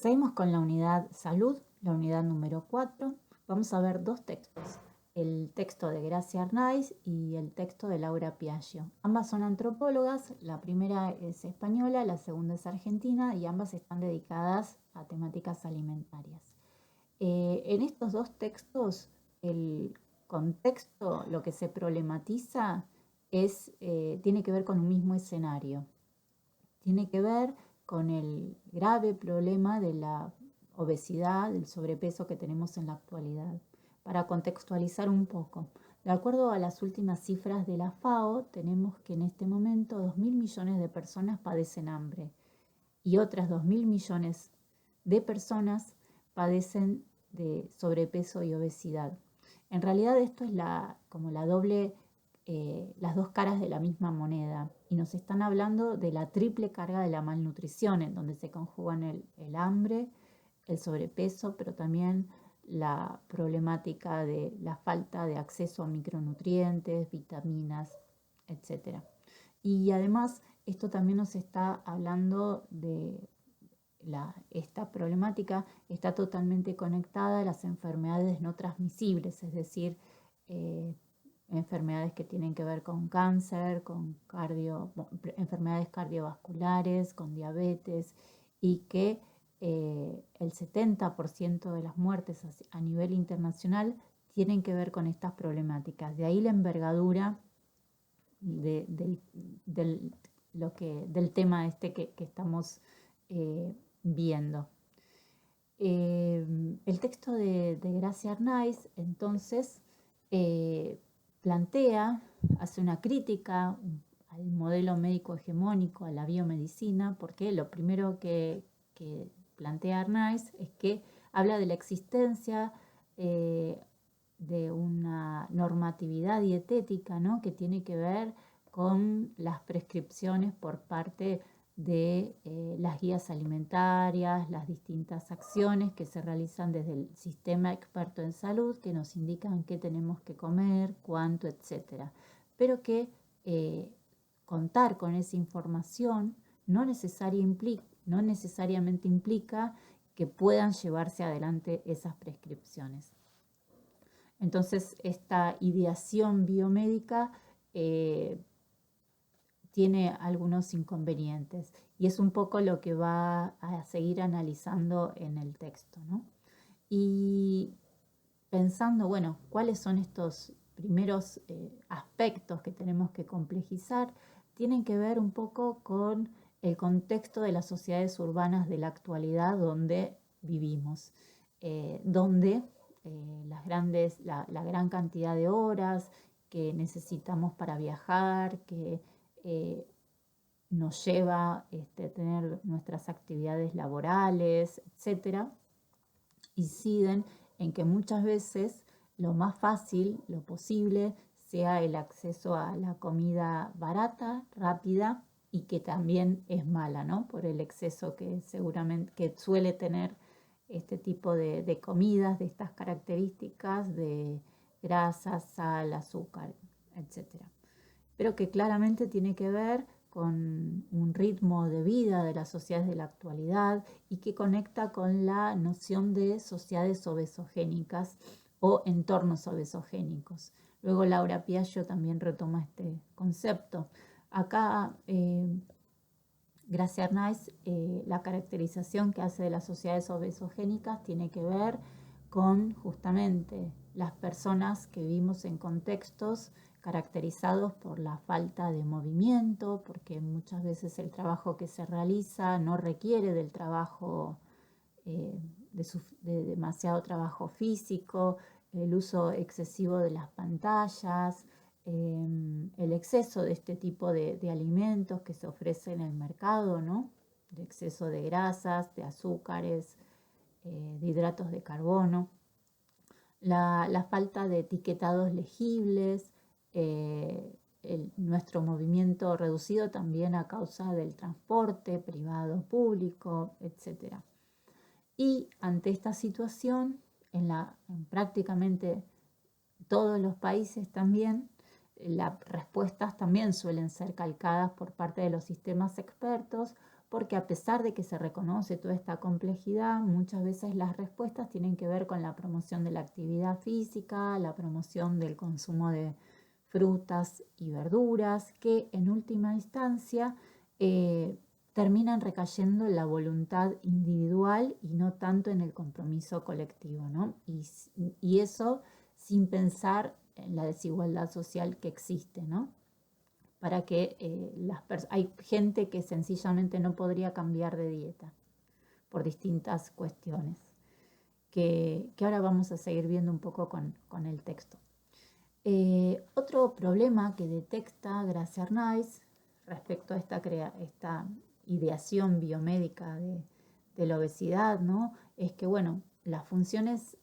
Seguimos con la unidad Salud, la unidad número 4. Vamos a ver dos textos, el texto de Gracia Arnaiz y el texto de Laura Piaggio. Ambas son antropólogas, la primera es española, la segunda es argentina y ambas están dedicadas a temáticas alimentarias. En estos dos textos, el contexto, lo que se problematiza tiene que ver con un mismo escenario. Tiene que ver con el grave problema de la obesidad, del sobrepeso que tenemos en la actualidad. Para contextualizar un poco, de acuerdo a las últimas cifras de la FAO, tenemos que en este momento 2.000 millones de personas padecen hambre y otras 2.000 millones de personas padecen de sobrepeso y obesidad. En realidad esto es como la doble, las dos caras de la misma moneda, y nos están hablando de la triple carga de la malnutrición, en donde se conjugan el hambre, el sobrepeso, pero también la problemática de la falta de acceso a micronutrientes, vitaminas, etc. Y además esto también nos está hablando de esta problemática está totalmente conectada a las enfermedades no transmisibles, es decir, enfermedades que tienen que ver con cáncer, con enfermedades cardiovasculares, con diabetes, y que el 70% de las muertes a nivel internacional tienen que ver con estas problemáticas. De ahí la envergadura del tema que estamos viendo. El texto de Gracia Arnaiz entonces hace una crítica al modelo médico hegemónico, a la biomedicina, porque lo primero que plantea Arnaiz es que habla de la existencia de una normatividad dietética, ¿no?, que tiene que ver con las prescripciones por parte de las guías alimentarias, las distintas acciones que se realizan desde el sistema experto en salud, que nos indican qué tenemos que comer, cuánto, etc. Pero que contar con esa información no necesariamente implica que puedan llevarse adelante esas prescripciones. Entonces, esta ideación biomédica tiene algunos inconvenientes, y es un poco lo que va a seguir analizando en el texto, ¿no? Y pensando, bueno, cuáles son estos primeros aspectos que tenemos que complejizar, tienen que ver un poco con el contexto de las sociedades urbanas de la actualidad donde vivimos, donde la gran cantidad de horas que necesitamos para viajar, que nos lleva a tener nuestras actividades laborales, etcétera, inciden en que muchas veces lo más fácil, lo posible, sea el acceso a la comida barata, rápida, y que también es mala, ¿no?, por el exceso que suele tener este tipo de comidas, de estas características de grasa, sal, azúcar, etc. Pero que claramente tiene que ver con un ritmo de vida de las sociedades de la actualidad y que conecta con la noción de sociedades obesogénicas o entornos obesogénicos. Luego Laura Piaggio también retoma este concepto. Acá Gracia Arnaiz, la caracterización que hace de las sociedades obesogénicas tiene que ver con justamente las personas que vivimos en contextos caracterizados por la falta de movimiento, porque muchas veces el trabajo que se realiza no requiere del trabajo, de demasiado trabajo físico, el uso excesivo de las pantallas, el exceso de este tipo de alimentos que se ofrecen en el mercado, ¿no?, de exceso de grasas, de azúcares, de hidratos de carbono, la falta de etiquetados legibles, nuestro movimiento reducido también a causa del transporte privado, público, etc. Y ante esta situación, en prácticamente todos los países también, las respuestas también suelen ser calcadas por parte de los sistemas expertos, porque a pesar de que se reconoce toda esta complejidad, muchas veces las respuestas tienen que ver con la promoción de la actividad física, la promoción del consumo de frutas y verduras, que en última instancia terminan recayendo en la voluntad individual y no tanto en el compromiso colectivo, ¿no? Y eso sin pensar en la desigualdad social que existe, ¿no? Para que hay gente que sencillamente no podría cambiar de dieta por distintas cuestiones, que ahora vamos a seguir viendo un poco con el texto. Otro problema que detecta Gracia Arnaiz respecto a esta ideación biomédica de la obesidad, ¿no? Es que, bueno, las funciones,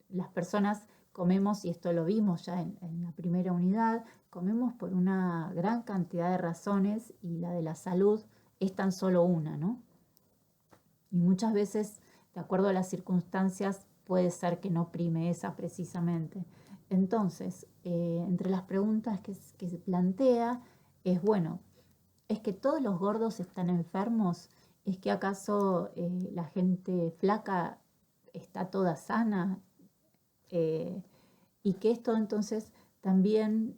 las personas comemos, y esto lo vimos ya en la primera unidad, comemos por una gran cantidad de razones y la de la salud es tan solo una, ¿no? Y muchas veces, de acuerdo a las circunstancias, puede ser que no prime esa precisamente. Entonces, entre las preguntas que se plantea es, bueno, ¿es que todos los gordos están enfermos? ¿Es que acaso la gente flaca está toda sana? Y que esto entonces también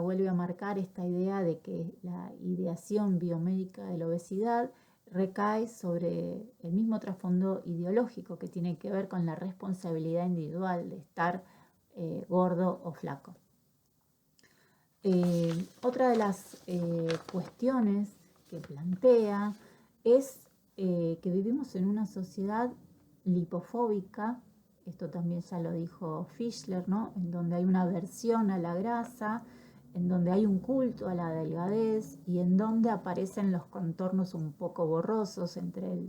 vuelve a marcar esta idea de que la ideación biomédica de la obesidad recae sobre el mismo trasfondo ideológico que tiene que ver con la responsabilidad individual de estar gordo o flaco. Otra de las cuestiones que plantea es que vivimos en una sociedad lipofóbica, esto también ya lo dijo Fischler, ¿no? En donde hay una aversión a la grasa, en donde hay un culto a la delgadez y en donde aparecen los contornos un poco borrosos entre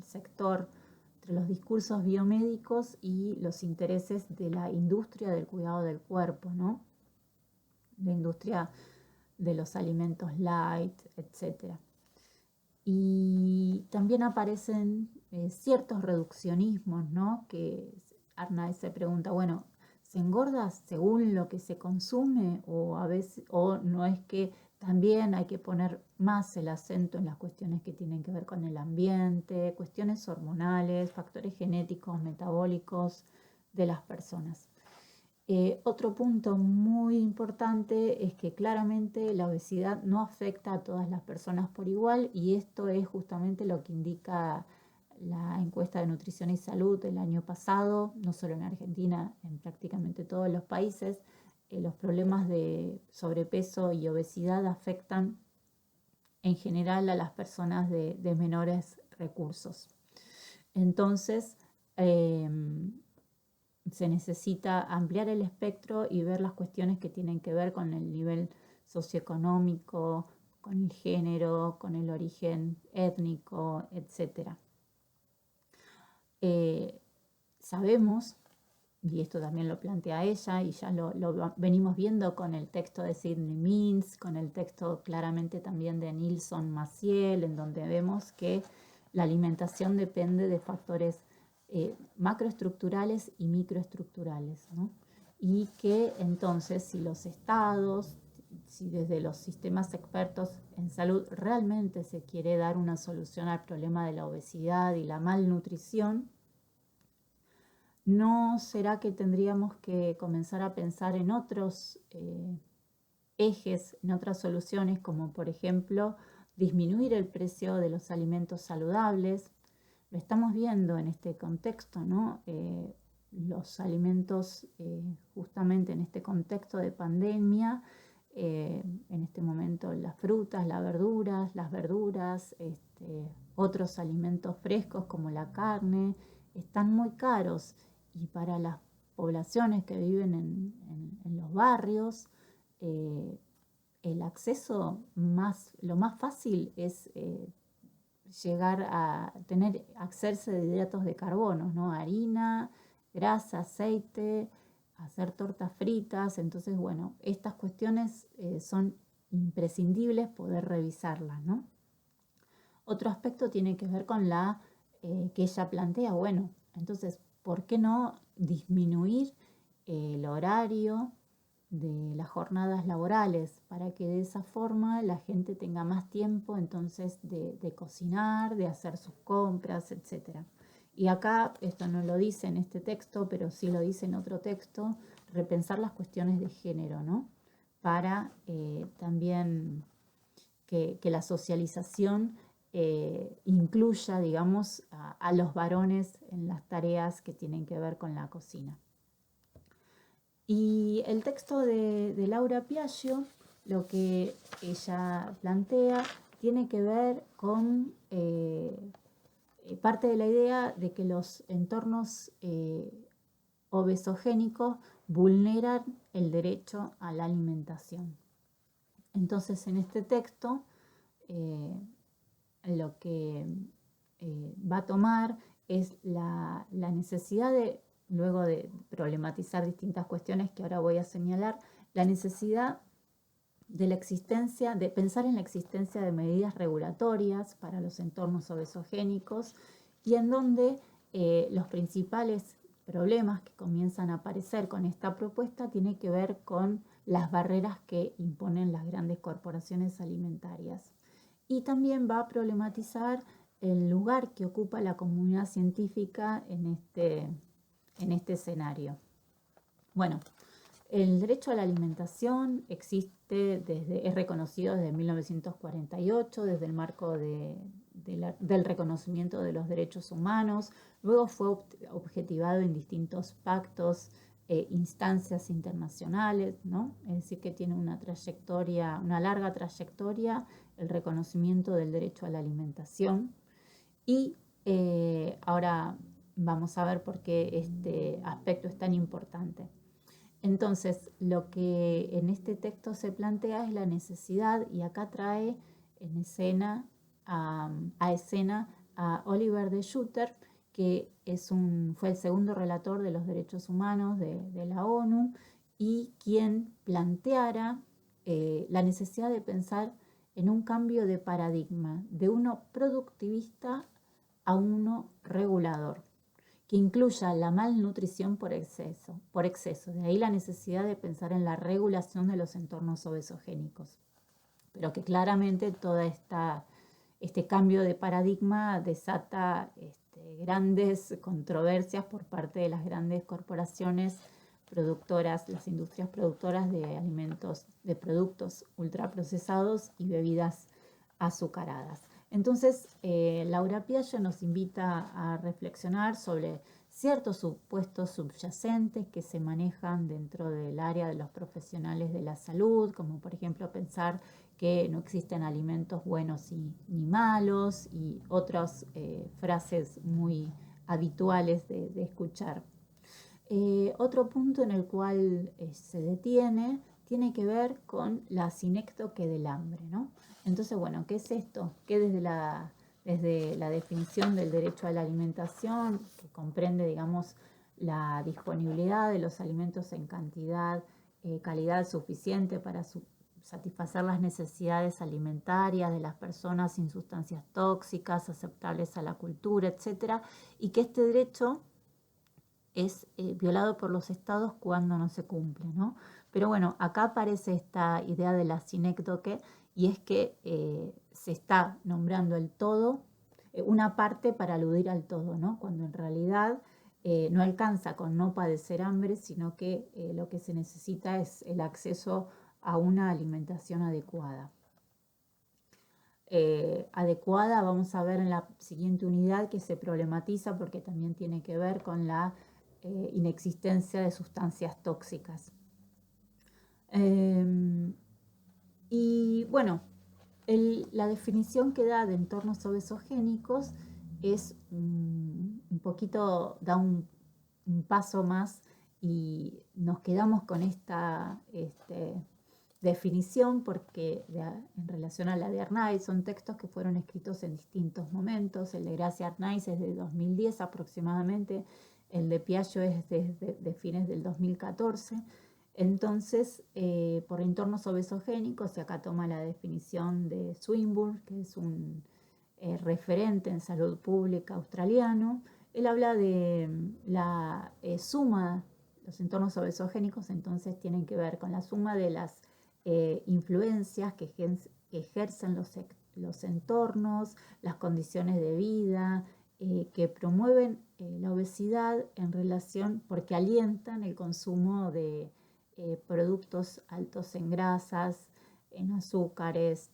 los discursos biomédicos y los intereses de la industria del cuidado del cuerpo, ¿no? La industria de los alimentos light, etc. Y también aparecen ciertos reduccionismos, ¿no? Que Arnaiz se pregunta, bueno, ¿se engorda según lo que se consume o no es que también hay que poner más el acento en las cuestiones que tienen que ver con el ambiente, cuestiones hormonales, factores genéticos, metabólicos de las personas? Otro punto muy importante es que claramente la obesidad no afecta a todas las personas por igual y esto es justamente lo que indica la encuesta de nutrición y salud del año pasado, no solo en Argentina, en prácticamente todos los países. Los problemas de sobrepeso y obesidad afectan en general a las personas de menores recursos. Entonces, se necesita ampliar el espectro y ver las cuestiones que tienen que ver con el nivel socioeconómico, con el género, con el origen étnico, etc. Sabemos, y esto también lo plantea ella, y ya lo venimos viendo con el texto de Sidney Mintz, con el texto claramente también de Nilsson Maciel, en donde vemos que la alimentación depende de factores macroestructurales y microestructurales, ¿no? Y que entonces si los estados, si desde los sistemas expertos en salud realmente se quiere dar una solución al problema de la obesidad y la malnutrición, ¿no será que tendríamos que comenzar a pensar en otros ejes, en otras soluciones, como por ejemplo disminuir el precio de los alimentos saludables? Lo estamos viendo en este contexto, ¿no? Los alimentos, justamente en este contexto de pandemia, en este momento las frutas, las verduras, otros alimentos frescos como la carne, están muy caros y para las poblaciones que viven en los barrios, el acceso lo más fácil es llegar a tener acceso de hidratos de carbono, ¿no? Harina, grasa, aceite, hacer tortas fritas. Entonces, bueno, estas cuestiones son imprescindibles poder revisarlas, ¿no? Otro aspecto tiene que ver con que ella plantea, bueno, entonces, ¿por qué no disminuir el horario las jornadas laborales, para que de esa forma la gente tenga más tiempo entonces de cocinar, de hacer sus compras, etc. Y acá, esto no lo dice en este texto, pero sí lo dice en otro texto, repensar las cuestiones de género, ¿no? Para también que la socialización incluya, digamos, a los varones en las tareas que tienen que ver con la cocina. Y el texto de Laura Piaggio, lo que ella plantea, tiene que ver con parte de la idea de que los entornos obesogénicos vulneran el derecho a la alimentación. Entonces, en este texto, lo que va a tomar es la necesidad de, luego de problematizar distintas cuestiones que ahora voy a señalar, la necesidad de la existencia, de pensar en la existencia de medidas regulatorias para los entornos obesogénicos y en donde los principales problemas que comienzan a aparecer con esta propuesta tienen que ver con las barreras que imponen las grandes corporaciones alimentarias. Y también va a problematizar el lugar que ocupa la comunidad científica en este escenario. Bueno, el derecho a la alimentación existe es reconocido desde 1948, desde el marco del reconocimiento de los derechos humanos. Luego fue objetivado en distintos pactos, instancias internacionales, ¿no? Es decir, que tiene una larga trayectoria, el reconocimiento del derecho a la alimentación. Y ahora vamos a ver por qué este aspecto es tan importante. Entonces, lo que en este texto se plantea es la necesidad, y acá trae en escena a escena a Oliver de Schutter, que fue el segundo relator de los derechos humanos de la ONU y quien planteara la necesidad de pensar en un cambio de paradigma, de uno productivista a uno regulador, que incluya la malnutrición por exceso. De ahí la necesidad de pensar en la regulación de los entornos obesogénicos. Pero que claramente todo este cambio de paradigma desata grandes controversias por parte de las grandes corporaciones productoras, las industrias productoras de alimentos, de productos ultraprocesados y bebidas azucaradas. Entonces, Laura Piaggio nos invita a reflexionar sobre ciertos supuestos subyacentes que se manejan dentro del área de los profesionales de la salud, como por ejemplo pensar que no existen alimentos buenos ni malos y otras frases muy habituales de escuchar. Otro punto en el cual se detiene tiene que ver con la sinécdoque del hambre, ¿no? Entonces, bueno, ¿qué es esto? Que desde la definición del derecho a la alimentación, que comprende, digamos, la disponibilidad de los alimentos en cantidad, calidad suficiente para satisfacer las necesidades alimentarias de las personas sin sustancias tóxicas, aceptables a la cultura, etc. Y que este derecho es violado por los estados cuando no se cumple, ¿no? Pero bueno, acá aparece esta idea de la sinécdoque y es que se está nombrando el todo, una parte para aludir al todo, ¿no? Cuando en realidad no alcanza con no padecer hambre, sino que lo que se necesita es el acceso a una alimentación adecuada. Adecuada, vamos a ver en la siguiente unidad que se problematiza porque también tiene que ver con la inexistencia de sustancias tóxicas. Y bueno, la definición que da de entornos obesogénicos es un poquito, da un paso más y nos quedamos con esta definición porque en relación a la de Arnaiz son textos que fueron escritos en distintos momentos. El de Gracia Arnaiz es de 2010 aproximadamente, el de Piaggio es de fines del 2014. Entonces, por entornos obesogénicos, y acá toma la definición de Swinburne, que es un referente en salud pública australiano, él habla de la suma los entornos obesogénicos entonces tienen que ver con la suma de las influencias que ejercen los entornos, las condiciones de vida, que promueven la obesidad en relación, porque alientan el consumo de productos altos en grasas, en azúcares,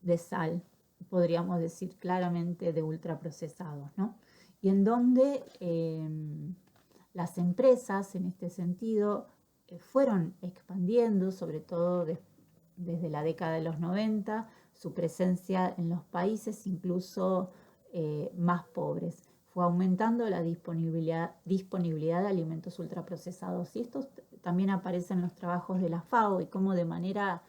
de sal, podríamos decir claramente de ultraprocesados, ¿no? Y en donde las empresas, en este sentido, fueron expandiendo, sobre todo desde la década de los 90, su presencia en los países incluso más pobres. Fue aumentando la disponibilidad de alimentos ultraprocesados. Y esto también aparece en los trabajos de la FAO y cómo de manera,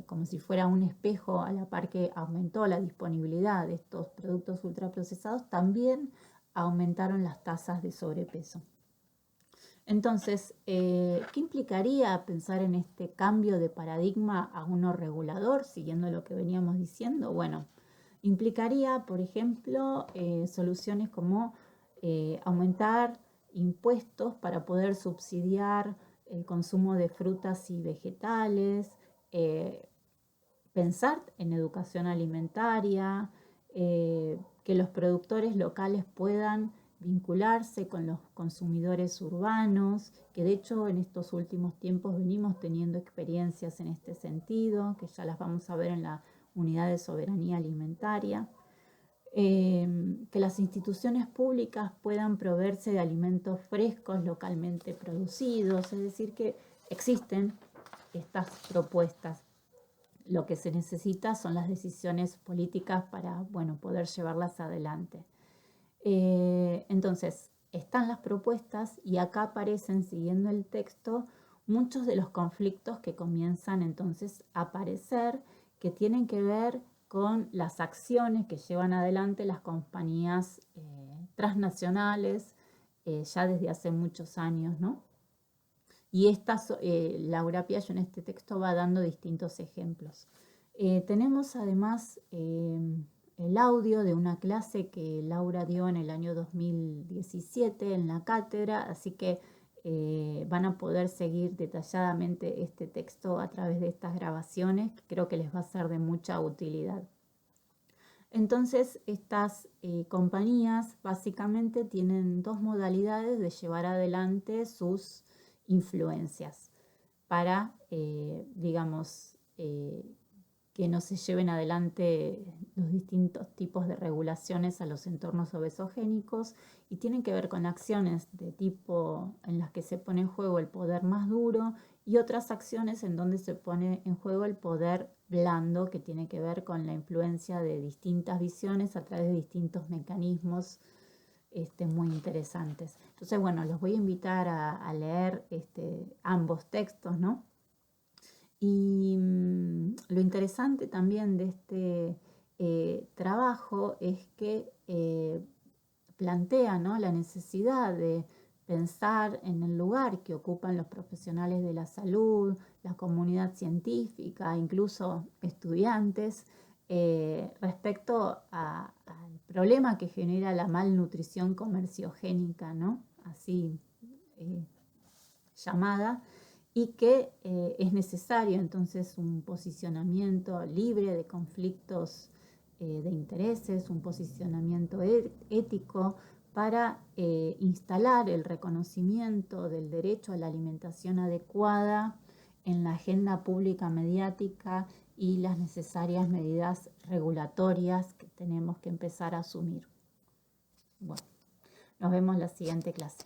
como si fuera un espejo, a la par que aumentó la disponibilidad de estos productos ultraprocesados, también aumentaron las tasas de sobrepeso. Entonces, ¿qué implicaría pensar en este cambio de paradigma a uno regulador, siguiendo lo que veníamos diciendo? Bueno, implicaría, por ejemplo, soluciones como aumentar impuestos para poder subsidiar el consumo de frutas y vegetales, pensar en educación alimentaria, que los productores locales puedan vincularse con los consumidores urbanos, que de hecho en estos últimos tiempos venimos teniendo experiencias en este sentido, que ya las vamos a ver en la unidad de soberanía alimentaria, que las instituciones públicas puedan proveerse de alimentos frescos localmente producidos, es decir, que existen estas propuestas. Lo que se necesita son las decisiones políticas para, bueno, poder llevarlas adelante. Entonces, están las propuestas y acá aparecen, siguiendo el texto, muchos de los conflictos que comienzan entonces a aparecer, que tienen que ver con las acciones que llevan adelante las compañías transnacionales ya desde hace muchos años, ¿no? Y Laura Piaggio en este texto va dando distintos ejemplos. Tenemos además el audio de una clase que Laura dio en el año 2017 en la cátedra, así que van a poder seguir detalladamente este texto a través de estas grabaciones, que creo que les va a ser de mucha utilidad. Entonces, estas compañías básicamente tienen dos modalidades de llevar adelante sus influencias para, digamos, que no se lleven adelante los distintos tipos de regulaciones a los entornos obesogénicos, y tienen que ver con acciones de tipo en las que se pone en juego el poder más duro y otras acciones en donde se pone en juego el poder blando, que tiene que ver con la influencia de distintas visiones a través de distintos mecanismos muy interesantes. Entonces, bueno, los voy a invitar a leer ambos textos, ¿no? Y lo interesante también de este trabajo es que plantea, ¿no?, la necesidad de pensar en el lugar que ocupan los profesionales de la salud, la comunidad científica, incluso estudiantes, respecto al problema que genera la malnutrición comerciogénica, ¿no?, así llamada, y que es necesario entonces un posicionamiento libre de conflictos de intereses, un posicionamiento ético para instalar el reconocimiento del derecho a la alimentación adecuada en la agenda pública mediática y las necesarias medidas regulatorias que tenemos que empezar a asumir. Bueno, nos vemos en la siguiente clase.